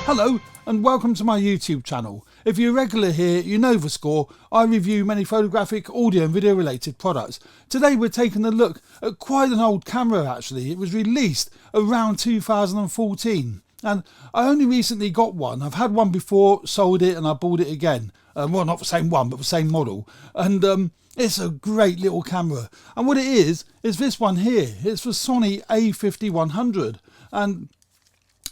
Hello and welcome to my YouTube channel. If you're regular here, you know the score. I review many photographic, audio and video related products. Today we're taking a look at quite an old camera actually. It was released around 2014 and I only recently got one. I've had one before, sold it and I bought it again. Well, not the same one but the same model. And it's a great little camera. And what it is this one here. It's the Sony a5100 and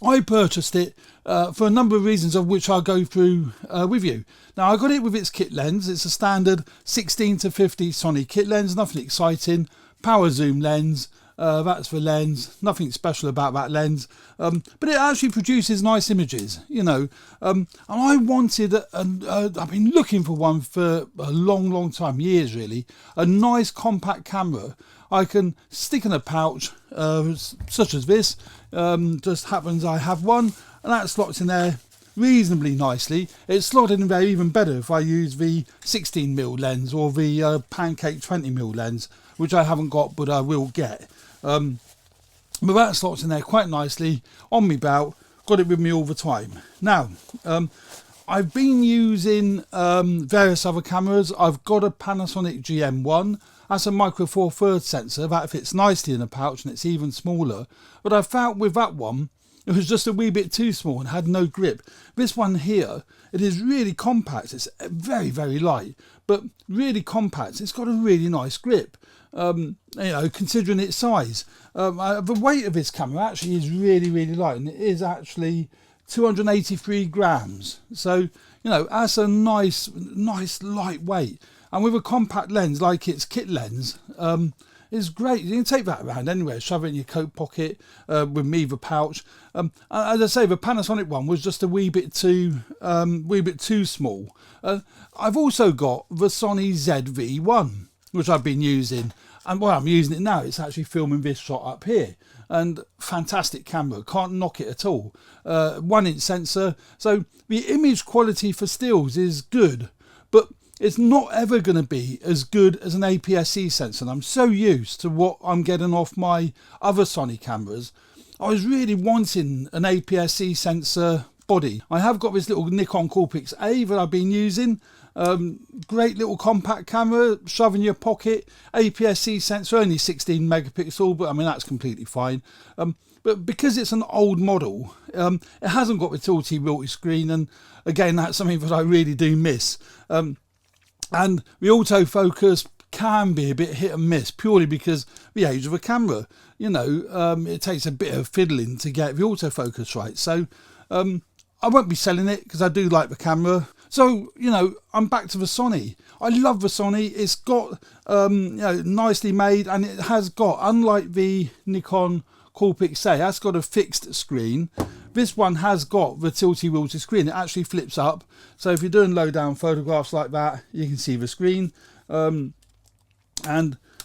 I purchased it for a number of reasons of which I'll go through with you. Now I got it with its kit lens. It's a standard 16 to 50 Sony kit lens, nothing exciting. Power zoom lens, that's the lens, nothing special about that lens. But it actually produces nice images, you know. And I wanted, I've been looking for one for a long time, years really, a nice compact camera I can stick in a pouch such as this. Just happens I have one and that slots in there reasonably nicely. It's slotted in there even better if I use the 16mm lens or the pancake 20mm lens, which I haven't got but I will get. But that slots in there quite nicely on my belt. Got it with me all the time. Now I've been using various other cameras. I've got a Panasonic GM1. That's a micro four thirds sensor that fits nicely in a pouch and it's even smaller. But I found with that one, it was just a wee bit too small and had no grip. This one here, it is really compact. It's very light, but really compact. It's got a really nice grip. You know, considering its size. The weight of this camera actually is really light, and it is actually 283 grams. So, you know, that's a nice lightweight. And with a compact lens like its kit lens, it's great. You can take that around anywhere, shove it in your coat pocket, with me the pouch. As I say, the Panasonic one was just a wee bit too small. I've also got the Sony ZV-1, which I've been using. And well, I'm using it now. It's actually filming this shot up here. And fantastic camera, can't knock it at all. 1-inch sensor. So the image quality for stills is good, but it's not ever going to be as good as an APS-C sensor. And I'm so used to what I'm getting off my other Sony cameras. I was really wanting an APS-C sensor body. I have got this little Nikon Coolpix A that I've been using. Great little compact camera, shove in your pocket. APS-C sensor, only 16 megapixel, but I mean that's completely fine. But because it's an old model, it hasn't got the tilty-wilty screen, and again that's something that I really do miss. And the autofocus can be a bit hit and miss purely because the age of a camera. You know, it takes a bit of fiddling to get the autofocus right. So I won't be selling it because I do like the camera. So, you know, I'm back to the Sony. I love the Sony. It's got, you know, nicely made, and it has got, unlike the Nikon Coolpix A, that's got a fixed screen. This one has got the tilty-wilty screen. It actually flips up. So if you're doing low down photographs like that, you can see the screen. And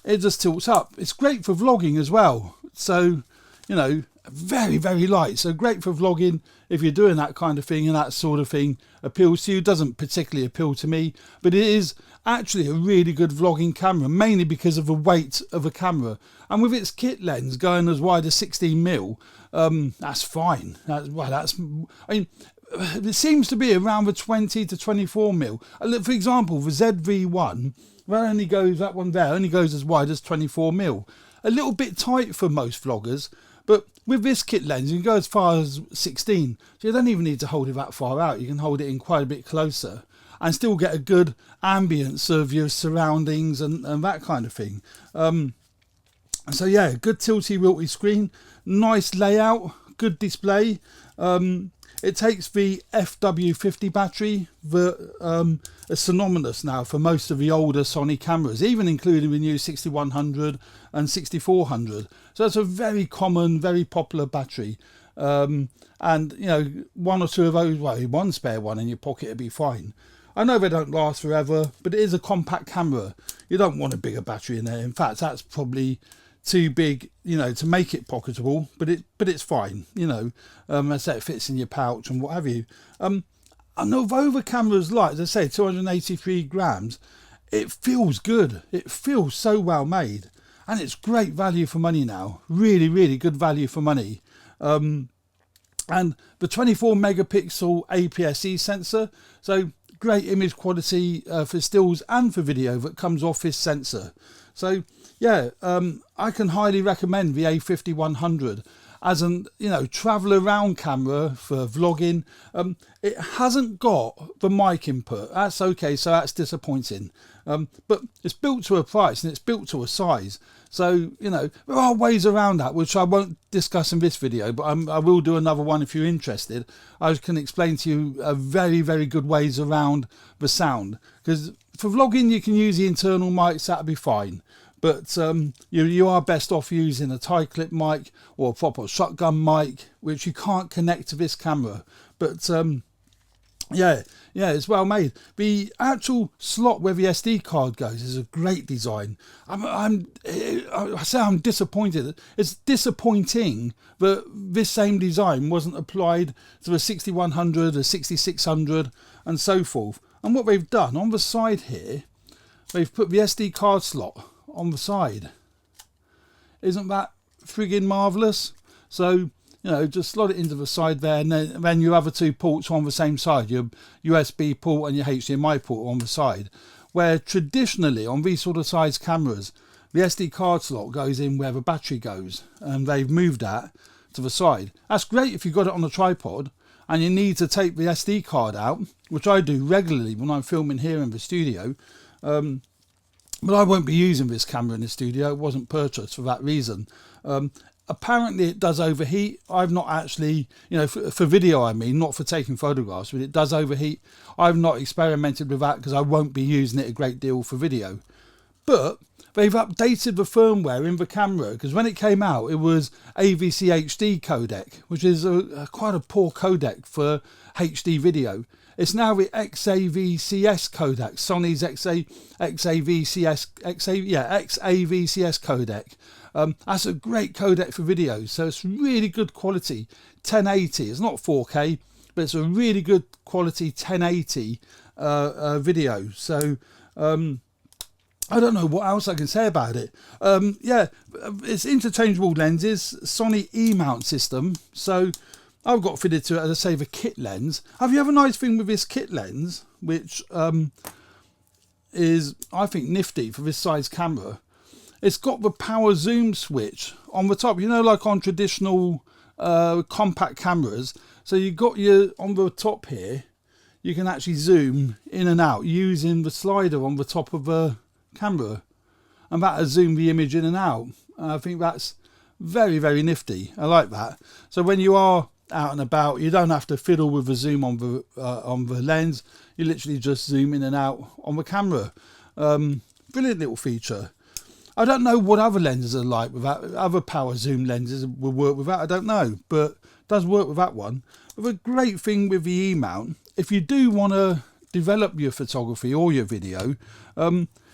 it just tilts up. It's great for vlogging as well. So, you know, very light. So great for vlogging if you're doing that kind of thing, and that sort of thing appeals to you. Doesn't particularly appeal to me, but it is actually a really good vlogging camera, mainly because of the weight of a camera. And with its kit lens going as wide as 16mm, that's fine. I mean, it seems to be around the 20 to 24mm. For example, the ZV-1, that one there only goes as wide as 24mm. A little bit tight for most vloggers, but with this kit lens you can go as far as 16, so you don't even need to hold it that far out. You can hold it in quite a bit closer and still get a good ambience of your surroundings and that kind of thing. So yeah, good tilty-wilty screen, nice layout, good display. It takes the FW50 battery that is synonymous now for most of the older Sony cameras, even including the new 6100 and 6400. So it's a very common, very popular battery. And you know, one or two of those, well, one spare one in your pocket would be fine. I know they don't last forever, but it is a compact camera. You don't want a bigger battery in there. In fact, that's probably too big, you know, to make it pocketable, but it's fine, you know. As I say, it fits in your pouch and what have you. And although the camera's light, as I say, 283 grams, it feels good. It feels so well made, and it's great value for money now. Really good value for money. and the 24 megapixel APS-C sensor. So great image quality for stills and for video that comes off this sensor. So yeah, I can highly recommend the a5100 as an travel around camera for vlogging. It hasn't got the mic input. That's okay, so that's disappointing. But it's built to a price and it's built to a size. So there are ways around that, which I won't discuss in this video, but I will do another one if you're interested. I can explain to you very, very good ways around the sound, because for vlogging you can use the internal mics, that'll be fine. But you are best off using a tie clip mic or a proper shotgun mic, which you can't connect to this camera. But yeah, it's well made. The actual slot where the SD card goes is a great design. I say I'm disappointed. It's disappointing that this same design wasn't applied to the 6100, the 6600, and so forth. And what they've done on the side here, they've put the SD card slot on the side. Isn't that friggin' marvelous? So just slot it into the side there, and then your other two ports are on the same side. Your USB port and your HDMI port are on the side, where traditionally on these sort of size cameras the SD card slot goes in where the battery goes, and they've moved that to the side. That's great if you've got it on a tripod and you need to take the SD card out, which I do regularly when I'm filming here in the studio. But I won't be using this camera in the studio. It wasn't purchased for that reason. Apparently it does overheat. I've not actually, for video I mean, not for taking photographs, but it does overheat. I've not experimented with that because I won't be using it a great deal for video. But they've updated the firmware in the camera, because when it came out it was AVC HD codec, which is quite a poor codec for HD video. It's now the XAVCS codec, Sony's XAVCS codec. That's a great codec for video, so it's really good quality 1080. It's not 4K, but it's a really good quality 1080 video. So I don't know what else I can say about it. Yeah, it's interchangeable lenses, Sony E-mount system. So I've got fitted to it, as I say, the kit lens. Have you ever nice thing with this kit lens, which is, I think, nifty for this size camera? It's got the power zoom switch on the top, like on traditional compact cameras. So you've got on the top here, you can actually zoom in and out using the slider on the top of the camera, and that'll zoom the image in and out. I think that's very, very nifty. I like that. So when you are out and about, you don't have to fiddle with the zoom on the lens. You literally just zoom in and out on the camera. Brilliant little feature. I don't know what other lenses are like with that. Other power zoom lenses will work with that, I don't know, but it does work with that one. But the great thing with the E-mount, if you do want to develop your photography or your video,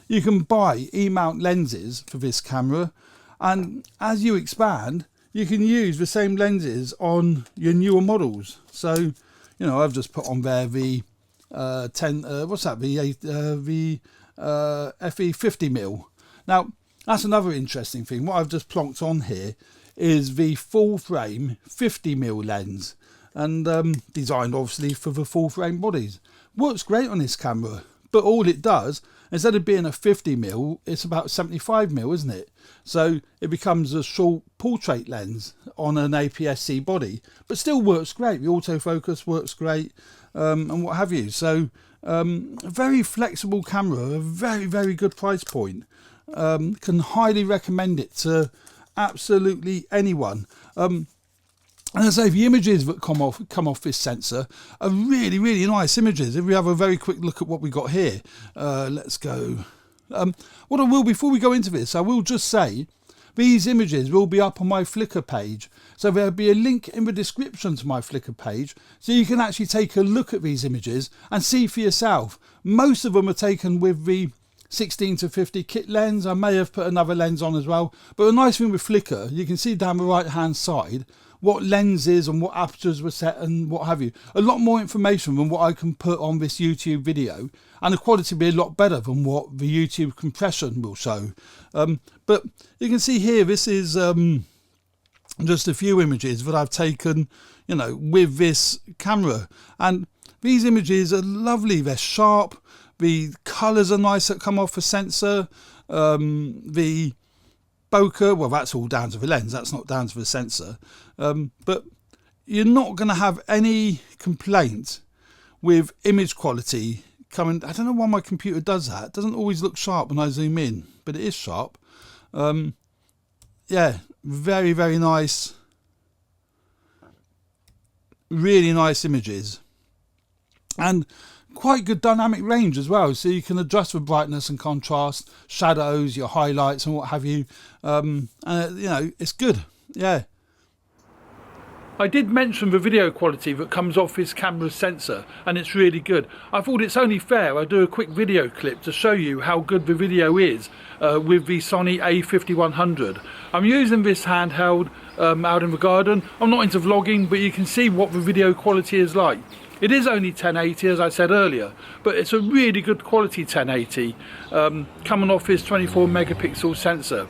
you can buy E-mount lenses for this camera, and as you expand you can use the same lenses on your newer models. So I've just put on there the FE 50mm. Now that's another interesting thing. What I've just plonked on here is the full frame 50mm lens, and designed obviously for the full frame bodies. Works great on this camera, but all it does, instead of being a 50mm, it's about 75mm, isn't it? So it becomes a short portrait lens on an APS-C body, but still works great. The autofocus works great, and what have you. So a very flexible camera, a very, very good price point. Can highly recommend it to absolutely anyone. And as I say, the images that come off this sensor are really, really nice images. If we have a very quick look at what we got here, let's go. What I will, before we go into this, I will just say these images will be up on my Flickr page. So there'll be a link in the description to my Flickr page, so you can actually take a look at these images and see for yourself. Most of them are taken with the 16-50 kit lens. I may have put another lens on as well. But the nice thing with Flickr, you can see down the right hand side what lenses and what apertures were set and what have you. A lot more information than what I can put on this YouTube video, and the quality will be a lot better than what the YouTube compression will show. But you can see here, this is just a few images that I've taken, you know, with this camera. And these images are lovely. They're sharp. The colours are nice that come off the sensor. The bokeh, well, that's all down to the lens. That's not down to the sensor. But you're not going to have any complaint with image quality coming. I don't know why my computer does that. It doesn't always look sharp when I zoom in, but it is sharp. Yeah, very, very nice. Really nice images. And quite good dynamic range as well, so you can adjust the brightness and contrast, shadows, your highlights and what have you. And you know, it's good. Yeah. I did mention the video quality that comes off this camera's sensor, and it's really good. I thought it's only fair I do a quick video clip to show you how good the video is with the Sony a5100. I'm using this handheld out in the garden. I'm not into vlogging, but you can see what the video quality is like. It is only 1080, as I said earlier, but it's a really good quality 1080 coming off this 24 megapixel sensor.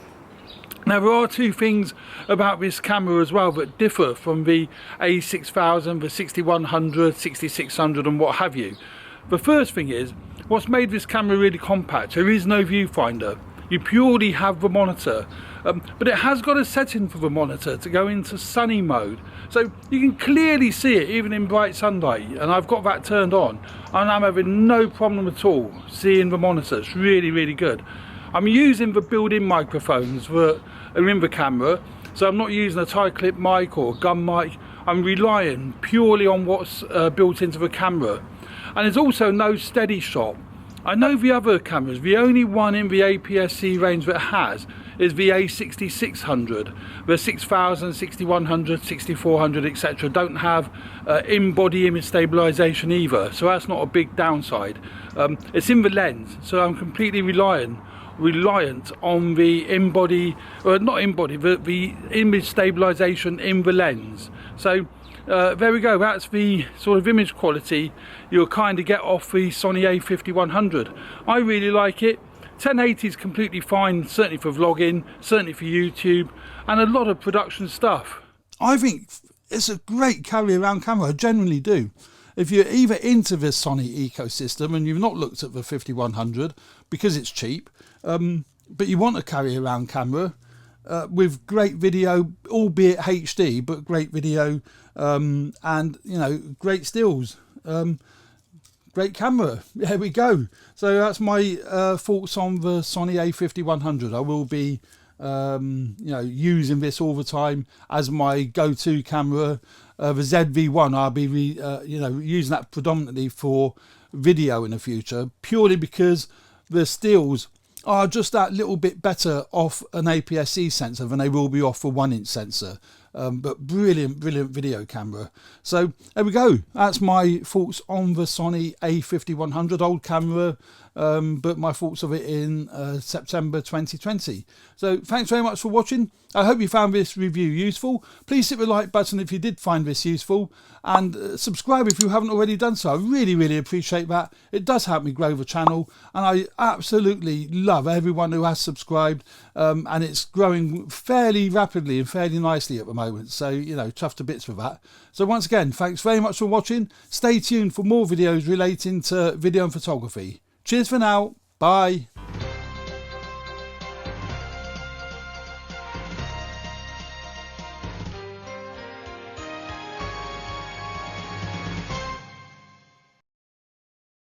Now, there are two things about this camera as well that differ from the a6000, the 6100, 6600 and what have you. The first thing is, what's made this camera really compact, there is no viewfinder. You purely have the monitor, but it has got a setting for the monitor to go into sunny mode, so you can clearly see it even in bright sunlight, and I've got that turned on and I'm having no problem at all seeing the monitor. It's really, really good. I'm using the built-in microphones that are in the camera, so I'm not using a tie clip mic or gun mic. I'm relying purely on what's built into the camera. And there's also no steady shot. I know the other cameras, the only one in the APS-C range that has is the a6600. The 6000, 6100, 6400, etc. don't have in-body image stabilization either, so that's not a big downside. It's in the lens, so I'm completely reliant on the in-body, not in-body, the image stabilization in the lens. So there we go, that's the sort of image quality you'll kind of get off the Sony a5100. I really like it. 1080 is completely fine, certainly for vlogging, certainly for YouTube, and a lot of production stuff. I think it's a great carry around camera, I genuinely do. If you're either into the Sony ecosystem and you've not looked at the 5100 because it's cheap, but you want a carry around camera with great video, albeit HD, but great video, and you know, great stills, great camera. There we go. So that's my thoughts on the Sony a5100. I will be you know, using this all the time as my go-to camera. The ZV-1, I'll be you know, using that predominantly for video in the future, purely because the stills are just that little bit better off an APS-C sensor than they will be off a 1-inch sensor. But brilliant video camera. So there we go, that's my thoughts on the Sony a5100, old camera, but my thoughts of it in September 2020. So thanks very much for watching. I hope you found this review useful. Please hit the like button if you did find this useful, and subscribe if you haven't already done so. I really appreciate that. It does help me grow the channel, and I absolutely love everyone who has subscribed, and it's growing fairly rapidly and fairly nicely at the moment, so you know, chuffed to bits with that. So once again, thanks very much for watching. Stay tuned for more videos relating to video and photography. Cheers for now. Bye.